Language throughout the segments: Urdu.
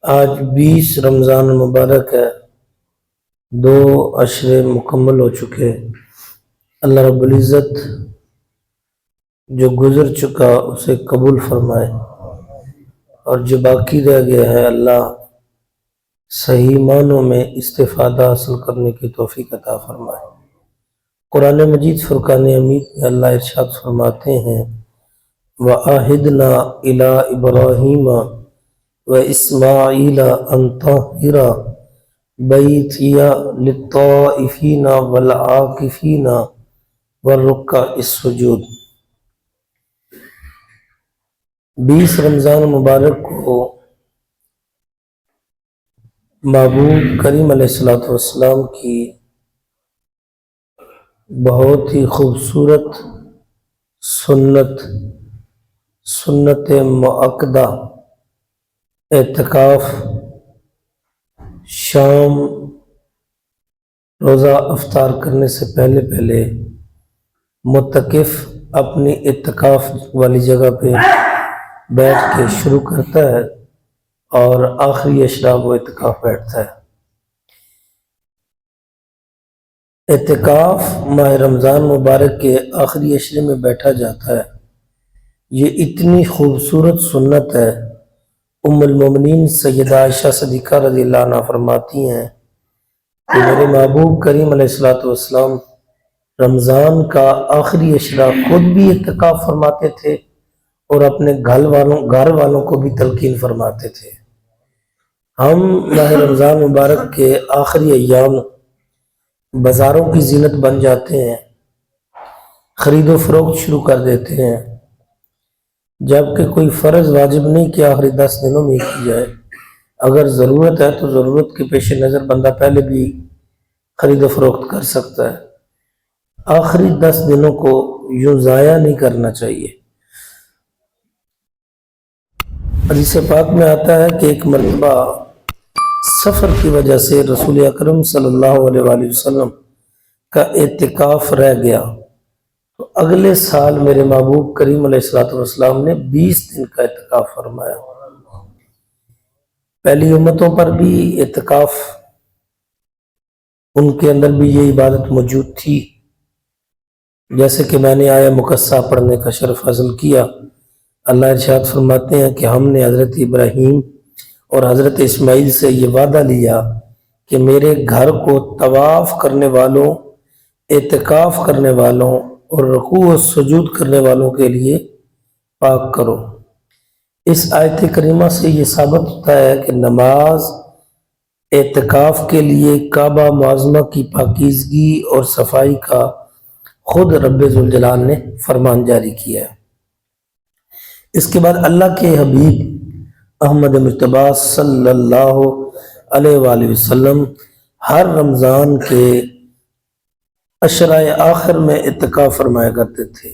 آج 20 رمضان المبارک ہے، 2 عشرے مکمل ہو چکے۔ اللہ رب العزت جو گزر چکا اسے قبول فرمائے، اور جو باقی رہ گیا ہے اللہ صحیح معنوں میں استفادہ حاصل کرنے کی توفیق عطا فرمائے۔ قرآن مجید فرقان حمید میں اللہ ارشاد فرماتے ہیں وَعَهِدْنَا إِلَىٰ إِبْرَاهِيمَ وَإِسْمَاعِيلَ أَن طَهِّرَ بَيْتِيَ لِلطَّائِفِينَ وَالْعَاكِفِينَ وَالرُّكَّعِ السُّجُودِ۔ 20 رمضان مبارک کو محبوب کریم علیہ السلام کی بہت ہی خوبصورت سنت مؤکدہ اعتکاف شام روزہ افطار کرنے سے پہلے متکف اپنی اعتکاف والی جگہ پہ بیٹھ کے شروع کرتا ہے اور آخری اشراق وہ اعتکاف بیٹھتا ہے۔ اعتکاف ماہ رمضان مبارک کے آخری اشرے میں بیٹھا جاتا ہے۔ یہ اتنی خوبصورت سنت ہے، ام المومنین سیدہ عائشہ صدیقہ رضی اللہ عنہ فرماتی ہیں کہ میرے محبوب کریم علیہ السلام رمضان کا آخری اشرا خود بھی اعتکاف فرماتے تھے اور اپنے گھر والوں کو بھی تلقین فرماتے تھے۔ ہم ماہ رمضان مبارک کے آخری ایام بازاروں کی زینت بن جاتے ہیں، خرید و فروخت شروع کر دیتے ہیں، جبکہ کوئی فرض واجب نہیں کہ آخری 10 دنوں میں کی جائے۔ اگر ضرورت ہے تو ضرورت کے پیش نظر بندہ پہلے بھی خرید و فروخت کر سکتا ہے۔ آخری 10 دنوں کو یوں ضائع نہیں کرنا چاہیے۔ حدیث پاک میں آتا ہے کہ ایک مرتبہ سفر کی وجہ سے رسول اکرم صلی اللہ علیہ وآلہ وسلم کا اعتکاف رہ گیا، تو اگلے سال میرے محبوب کریم علیہ السلام نے 20 دن کا اعتکاف فرمایا۔ پہلی امتوں پر بھی اعتکاف، ان کے اندر بھی یہ عبادت موجود تھی، جیسے کہ میں نے آیا مقصہ پڑھنے کا شرف حاصل کیا۔ اللہ ارشاد فرماتے ہیں کہ ہم نے حضرت ابراہیم اور حضرت اسماعیل سے یہ وعدہ لیا کہ میرے گھر کو طواف کرنے والوں، اعتکاف کرنے والوں اور رکوع و سجود کرنے والوں کے لیے پاک کرو۔ اس آیت کریمہ سے یہ ثابت ہوتا ہے کہ نماز اعتکاف کے لیے کعبہ معظمہ کی پاکیزگی اور صفائی کا خود رب ذوالجلال نے فرمان جاری کیا ہے۔ اس کے بعد اللہ کے حبیب احمد مجتبیٰ صلی اللہ علیہ وآلہ وسلم ہر رمضان کے عشرۂ آخر میں اعتکاف فرمایا کرتے تھے،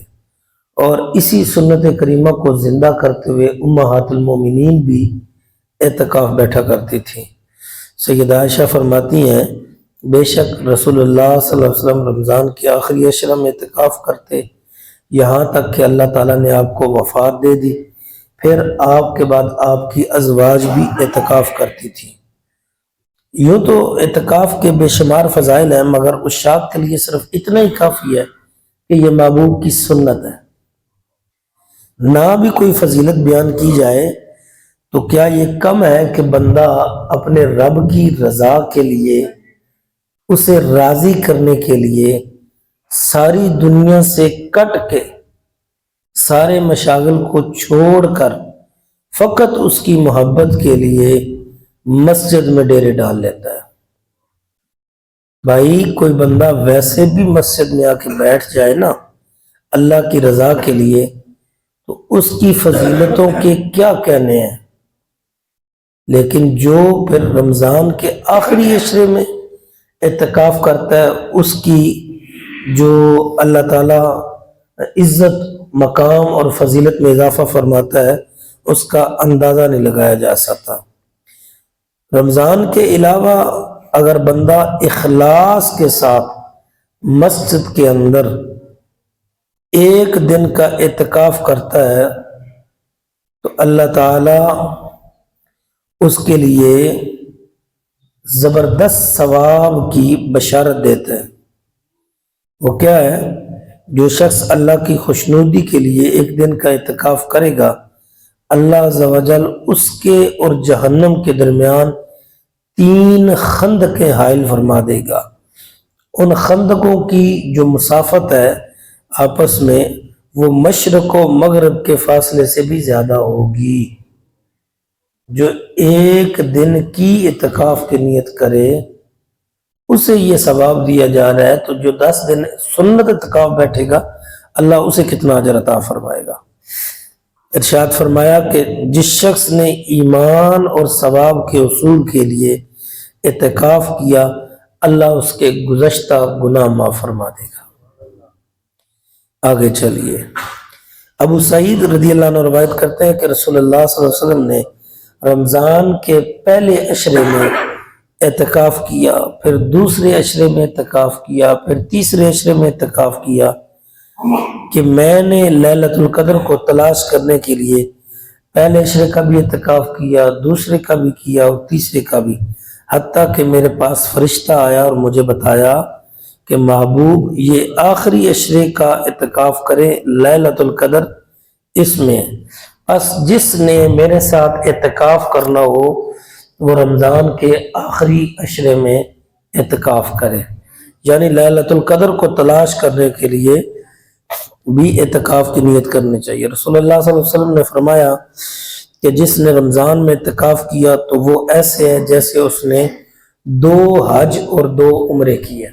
اور اسی سنت کریمہ کو زندہ کرتے ہوئے امہات المومنین بھی اعتکاف بیٹھا کرتی تھیں۔ سیدہ عائشہ فرماتی ہیں بے شک رسول اللہ صلی اللہ علیہ وسلم رمضان کے آخری عشرہ میں اعتکاف کرتے، یہاں تک کہ اللہ تعالیٰ نے آپ کو وفات دے دی، پھر آپ کے بعد آپ کی ازواج بھی اعتکاف کرتی تھی۔ یوں تو اعتکاف کے بے شمار فضائل ہیں، مگر عشاق کے لیے صرف اتنا ہی کافی ہے کہ یہ محبوب کی سنت ہے۔ نہ بھی کوئی فضیلت بیان کی جائے تو کیا یہ کم ہے کہ بندہ اپنے رب کی رضا کے لیے، اسے راضی کرنے کے لیے ساری دنیا سے کٹ کے، سارے مشاغل کو چھوڑ کر فقط اس کی محبت کے لیے مسجد میں ڈیرے ڈال لیتا ہے۔ بھائی کوئی بندہ ویسے بھی مسجد میں آ کے بیٹھ جائے نا اللہ کی رضا کے لیے، تو اس کی فضیلتوں کے کیا کہنے ہیں، لیکن جو پھر رمضان کے آخری عشرے میں اعتکاف کرتا ہے، اس کی جو اللہ تعالیٰ عزت، مقام اور فضیلت میں اضافہ فرماتا ہے، اس کا اندازہ نہیں لگایا جا سکتا۔ رمضان کے علاوہ اگر بندہ اخلاص کے ساتھ مسجد کے اندر 1 دن کا اعتکاف کرتا ہے تو اللہ تعالیٰ اس کے لیے زبردست ثواب کی بشارت دیتے ہیں۔ وہ کیا ہے؟ جو شخص اللہ کی خوشنودی کے لیے ایک دن کا اعتکاف کرے گا، اللہ عز و جل اس کے اور جہنم کے درمیان 3 خندقیں حائل فرما دے گا۔ ان خندقوں کی جو مسافت ہے آپس میں، وہ مشرق و مغرب کے فاصلے سے بھی زیادہ ہوگی۔ جو ایک دن کی اعتکاف کی نیت کرے اسے یہ ثواب دیا جا رہا ہے، تو جو 10 دن سنت اعتکاف بیٹھے گا اللہ اسے کتنا اجر عطا فرمائے گا۔ ارشاد فرمایا کہ جس شخص نے ایمان اور ثواب کے حصول کے لیے اعتکاف کیا، اللہ اس کے گزشتہ گناہ معاف فرما دے گا۔ آگے چلیے، ابو سعید رضی اللہ عنہ روایت کرتے ہیں کہ رسول اللہ صلی اللہ علیہ وسلم نے رمضان کے پہلے عشرے میں اعتکاف کیا، پھر دوسرے عشرے میں اعتکاف کیا، پھر تیسرے عشرے میں اعتکاف کیا کہ میں نے لیلۃ القدر کو تلاش کرنے کے لیے پہلے عشرے کا بھی اعتکاف کیا، دوسرے کا بھی کیا اور تیسرے کا بھی، حتیٰ کہ میرے پاس فرشتہ آیا اور مجھے بتایا کہ محبوب یہ آخری عشرے کا اعتکاف کرے، لیلۃ القدر اس میں۔ پس جس نے میرے ساتھ اعتکاف کرنا ہو وہ رمضان کے آخری عشرے میں اعتکاف کرے، یعنی لیلۃ القدر کو تلاش کرنے کے لیے بھی اعتکاف کی نیت کرنی چاہیے۔ رسول اللہ صلی اللہ علیہ وسلم نے فرمایا کہ جس نے رمضان میں اعتکاف کیا تو وہ ایسے ہے جیسے اس نے 2 حج اور 2 عمرے کیے۔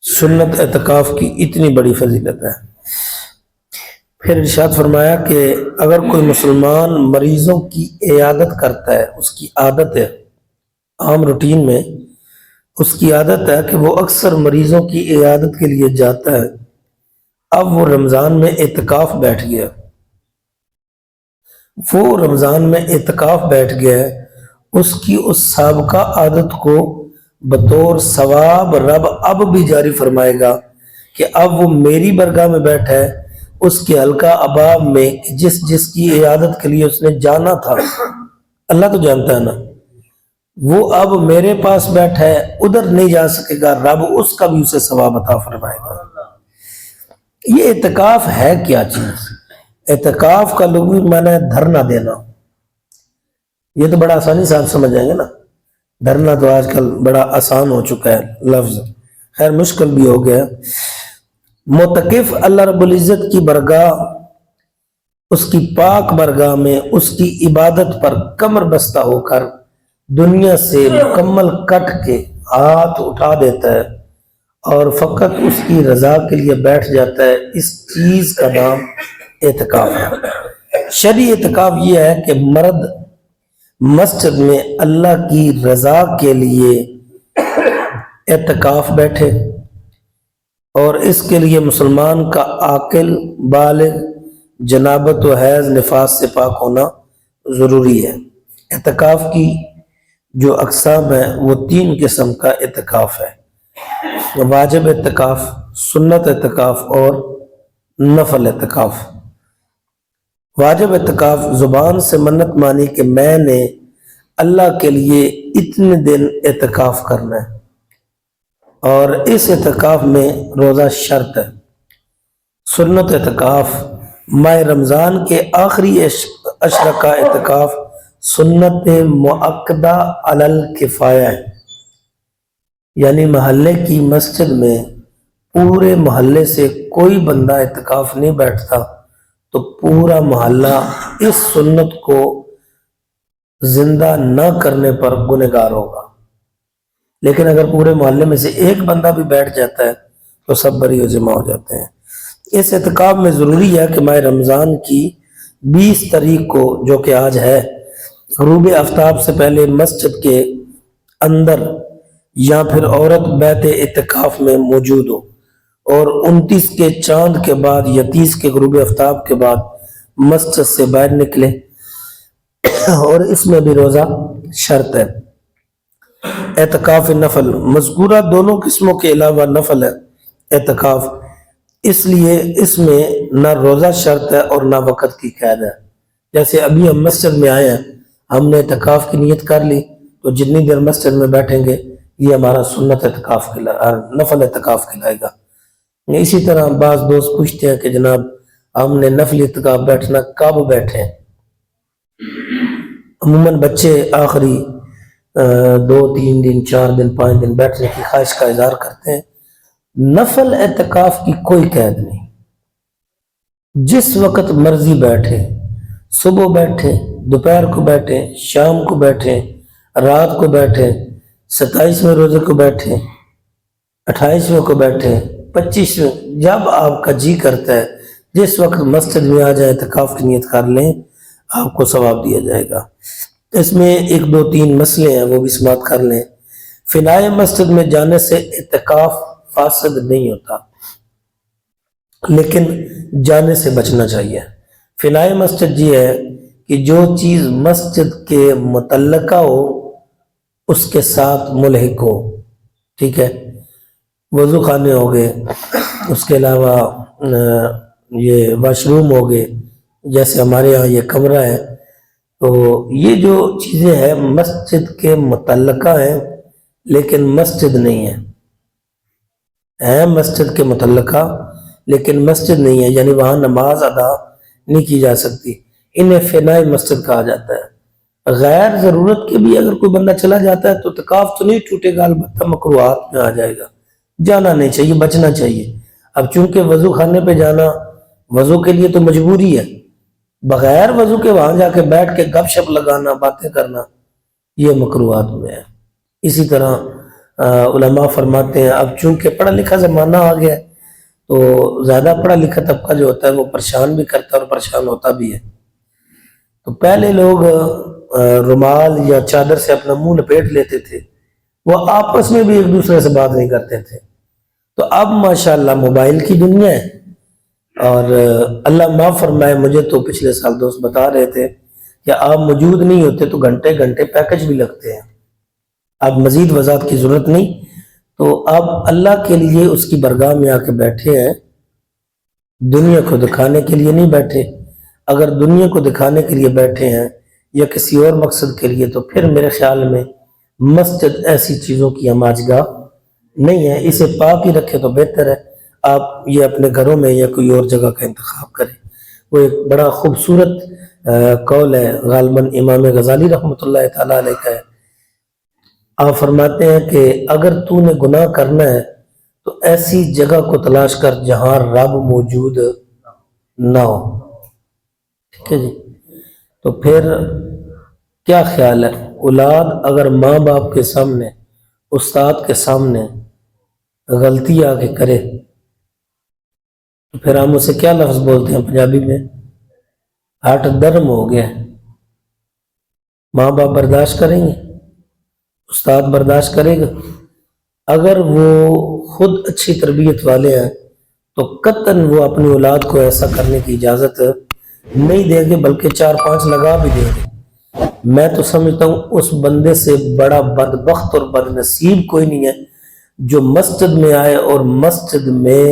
سنت اعتکاف کی اتنی بڑی فضیلت ہے۔ پھر ارشاد فرمایا کہ اگر کوئی مسلمان مریضوں کی عیادت کرتا ہے، اس کی عادت ہے، عام روٹین میں اس کی عادت ہے کہ وہ اکثر مریضوں کی عیادت کے لیے جاتا ہے، اب وہ رمضان میں اعتکاف بیٹھ گیا، ہے، اس کی اس سابقہ عادت کو بطور ثواب رب اب بھی جاری فرمائے گا کہ اب وہ میری برگاہ میں بیٹھا ہے، اس کے حلقہ اباب میں جس کی عیادت کے لیے اس نے جانا تھا، اللہ تو جانتا ہے نا، وہ اب میرے پاس بیٹھا ہے، ادھر نہیں جا سکے گا، رب اس کا بھی اسے ثواب عطا فرمائے گا۔ یہ اعتکاف ہے کیا چیز؟ اعتکاف کا لغوی معنی ہے دھرنا دینا۔ یہ تو بڑا آسانی سے آپ سمجھ جائیں گے نا، دھرنا تو آج کل بڑا آسان ہو چکا ہے لفظ، خیر مشکل بھی ہو گیا۔ معتکف اللہ رب العزت کی برگاہ، اس کی پاک برگاہ میں اس کی عبادت پر کمر بستہ ہو کر دنیا سے مکمل کٹ کے ہاتھ اٹھا دیتا ہے اور فقط اس کی رضا کے لیے بیٹھ جاتا ہے، اس چیز کا نام اعتکاف ہے۔ شرعی اعتکاف یہ ہے کہ مرد مسجد میں اللہ کی رضا کے لیے اعتکاف بیٹھے، اور اس کے لیے مسلمان کا عاقل بالغ جنابت و حیض نفاس سے پاک ہونا ضروری ہے۔ اعتکاف کی جو اقسام ہیں وہ 3 قسم کا اعتکاف ہے: واجب اعتکاف، سنت اعتکاف اور نفل اعتکاف۔ واجب اعتکاف زبان سے منت مانی کہ میں نے اللہ کے لیے اتنے دن اعتکاف کرنا ہے، اور اس اعتکاف میں روزہ شرط ہے۔ سنت اعتکاف ماہ رمضان کے آخری عشرہ کا اعتکاف سنت مؤکدہ علی الکفایہ ہے، یعنی محلے کی مسجد میں پورے محلے سے کوئی بندہ اعتکاف نہیں بیٹھتا تو پورا محلہ اس سنت کو زندہ نہ کرنے پر گنہگار ہوگا، لیکن اگر پورے محلے میں سے ایک بندہ بھی بیٹھ جاتا ہے تو سب بری و جمع ہو جاتے ہیں۔ اس اعتکاف میں ضروری ہے کہ ماہ رمضان کی 20 تاریخ کو، جو کہ آج ہے، غروب آفتاب سے پہلے مسجد کے اندر یا پھر عورت بیت اعتکاف میں موجود ہو، اور 29 کے چاند کے بعد یا 30 کے غروب آفتاب کے بعد مسجد سے باہر نکلے، اور اس میں بھی روزہ شرط ہے۔ اعتکاف نفل، مذکورہ دونوں قسموں کے علاوہ نفل ہے اعتکاف، اس لیے اس میں نہ روزہ شرط ہے اور نہ وقت کی قید ہے، جیسے ابھی ہم مسجد میں آئے ہیں، ہم نے اعتکاف کی نیت کر لی، تو جتنی دیر مسجد میں بیٹھیں گے یہ ہمارا سنت اعتکاف نفل اعتکاف کہلائے گا۔ اسی طرح بعض دوست پوچھتے ہیں کہ جناب ہم نے نفل اعتکاف بیٹھنا کب بیٹھیں؟ عموماً بچے آخری 2-3 دن 4 دن 5 دن بیٹھنے کی خواہش کا اظہار کرتے ہیں۔ نفل اعتکاف کی کوئی قید نہیں، جس وقت مرضی بیٹھے، صبح بیٹھے، دوپہر کو بیٹھے، شام کو بیٹھے، رات کو بیٹھے، 27ویں روزے کو بیٹھے، 28ویں کو بیٹھے، 25ویں، جب آپ کا جی کرتا ہے جس وقت مسجد میں آ جائے اعتکاف کی نیت کر لیں، آپ کو ثواب دیا جائے گا۔ اس میں 1-2-3 مسئلے ہیں، وہ بھی سماعت کر لیں۔ فنائے مسجد میں جانے سے اعتکاف فاسد نہیں ہوتا، لیکن جانے سے بچنا چاہیے۔ فنائے مسجد یہ ہے کہ جو چیز مسجد کے متعلقہ ہو اس کے ساتھ ملحق ہو، ٹھیک ہے، وضو خانے ہو گئے، اس کے علاوہ یہ واش روم ہو گئے، جیسے ہمارے یہاں یہ کمرہ ہے، تو یہ جو چیزیں ہیں مسجد کے متعلقہ ہیں لیکن مسجد نہیں ہے مسجد کے متعلقہ لیکن مسجد نہیں ہے، یعنی وہاں نماز ادا نہیں کی جا سکتی، انہیں فنائے مسجد کہا جاتا ہے۔ غیر ضرورت کے بھی اگر کوئی بندہ چلا جاتا ہے تو اعتکاف تو نہیں ٹوٹے گا، البتہ مکروہات میں آ جائے گا، جانا نہیں چاہیے، بچنا چاہیے۔ اب چونکہ وضو خانے پہ جانا وضو کے لیے تو مجبوری ہے، بغیر وضو کے وہاں جا کے بیٹھ کے گپ شپ لگانا، باتیں کرنا، یہ مکروہات میں ہے۔ اسی طرح علماء فرماتے ہیں اب چونکہ پڑھا لکھا زمانہ آ گیا ہے تو زیادہ پڑھا لکھا طبقہ جو ہوتا ہے وہ پریشان بھی کرتا ہے اور پریشان ہوتا بھی ہے۔ تو پہلے لوگ رومال یا چادر سے اپنا منہ لپیٹ لیتے تھے، وہ آپس میں بھی ایک دوسرے سے بات نہیں کرتے تھے۔ تو اب ماشاءاللہ موبائل کی دنیا ہے، اور اللہ معاف فرمائے، مجھے تو پچھلے سال دوست بتا رہے تھے کہ آپ موجود نہیں ہوتے تو گھنٹے گھنٹے پیکج بھی لگتے ہیں۔ اب مزید وضاحت کی ضرورت نہیں، تو آپ اللہ کے لیے اس کی برگاہ میں آ کے بیٹھے ہیں، دنیا کو دکھانے کے لیے نہیں بیٹھے۔ اگر دنیا کو دکھانے کے لیے بیٹھے ہیں یا کسی اور مقصد کے لیے تو پھر میرے خیال میں مسجد ایسی چیزوں کی ہماجگاہ نہیں ہے، اسے پاک ہی رکھے تو بہتر ہے۔ آپ یہ اپنے گھروں میں یا کوئی اور جگہ کا انتخاب کریں۔ وہ ایک بڑا خوبصورت قول ہے، غالباً امام غزالی رحمۃ اللہ تعالیٰ علیہ کا ہے۔ آپ فرماتے ہیں کہ اگر تو نے گناہ کرنا ہے تو ایسی جگہ کو تلاش کر جہاں رب موجود نہ ہو، ٹھیک ہے جی۔ تو پھر کیا خیال ہے، اولاد اگر ماں باپ کے سامنے، استاد کے سامنے غلطی آ کے کرے تو پھر ہم اسے کیا لفظ بولتے ہیں پنجابی میں؟ ہٹ درم ہو گیا۔ ماں باپ برداشت کریں گے، استاد برداشت کرے گا؟ اگر وہ خود اچھی تربیت والے ہیں تو قطعاً وہ اپنی اولاد کو ایسا کرنے کی اجازت نہیں دیں گے، بلکہ 4-5 لگا بھی دیں گے۔ میں تو سمجھتا ہوں اس بندے سے بڑا بدبخت اور بد نصیب کوئی نہیں ہے جو مسجد میں آئے اور مسجد میں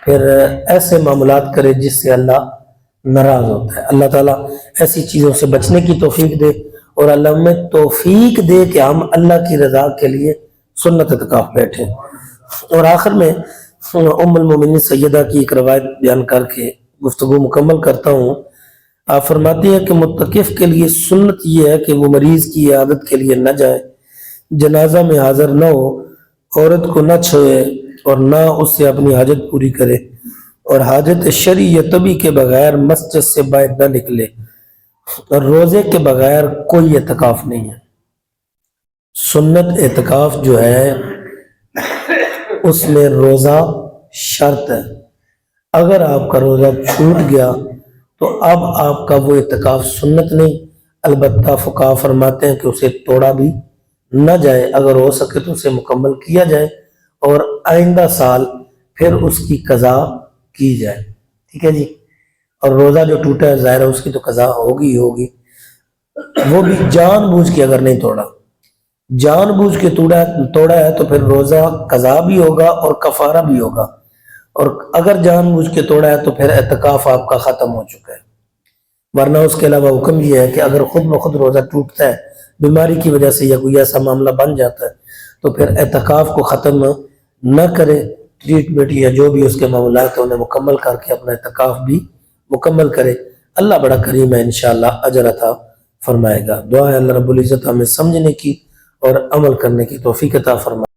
پھر ایسے معاملات کرے جس سے اللہ ناراض ہوتا ہے۔ اللہ تعالیٰ ایسی چیزوں سے بچنے کی توفیق دے، اور اللہ میں توفیق دے کہ ہم اللہ کی رضا کے لیے سنت اعتکاف بیٹھیں۔ اور آخر میں ام المومنین سیدہ کی ایک روایت بیان کر کے گفتگو مکمل کرتا ہوں۔ آپ فرماتی ہیں کہ متکف کے لیے سنت یہ ہے کہ وہ مریض کی عیادت کے لیے نہ جائے، جنازہ میں حاضر نہ ہو، عورت کو نہ چھوئے اور نہ اس سے اپنی حاجت پوری کرے، اور حاجت شرعی یا طبی کے بغیر مسجد سے باہر نہ نکلے، اور روزے کے بغیر کوئی اعتکاف نہیں ہے۔ سنت اعتکاف جو ہے اس میں روزہ شرط ہے، اگر آپ کا روزہ چھوٹ گیا تو اب آپ کا وہ اعتکاف سنت نہیں، البتہ فقہا فرماتے ہیں کہ اسے توڑا بھی نہ جائے، اگر ہو سکے تو اسے مکمل کیا جائے اور آئندہ سال پھر اس کی قضا کی جائے، ٹھیک ہے جی۔ اور روزہ جو ٹوٹا ہے ظاہر ہے اس کی تو قضا ہوگی ہی ہوگی، وہ بھی جان بوجھ کے اگر نہیں توڑا، جان بوجھ کے توڑا ہے تو پھر روزہ قضا بھی ہوگا اور کفارہ بھی ہوگا، اور اگر جان بوجھ کے توڑا ہے تو پھر اعتکاف آپ کا ختم ہو چکا ہے۔ ورنہ اس کے علاوہ حکم یہ ہے کہ اگر خود بخود روزہ ٹوٹتا ہے بیماری کی وجہ سے یا کوئی ایسا معاملہ بن جاتا ہے تو پھر اعتکاف کو ختم نہ کرے، ٹریٹمنٹ یا جو بھی اس کے معاملات ہیں انہیں مکمل کر کے اپنا اعتکاف بھی مکمل کرے۔ اللہ بڑا کریم ہے، انشاءاللہ اجر عطا فرمائے گا۔ دعا ہے اللہ رب العزت ہمیں سمجھنے کی اور عمل کرنے کی توفیق عطا فرمائے۔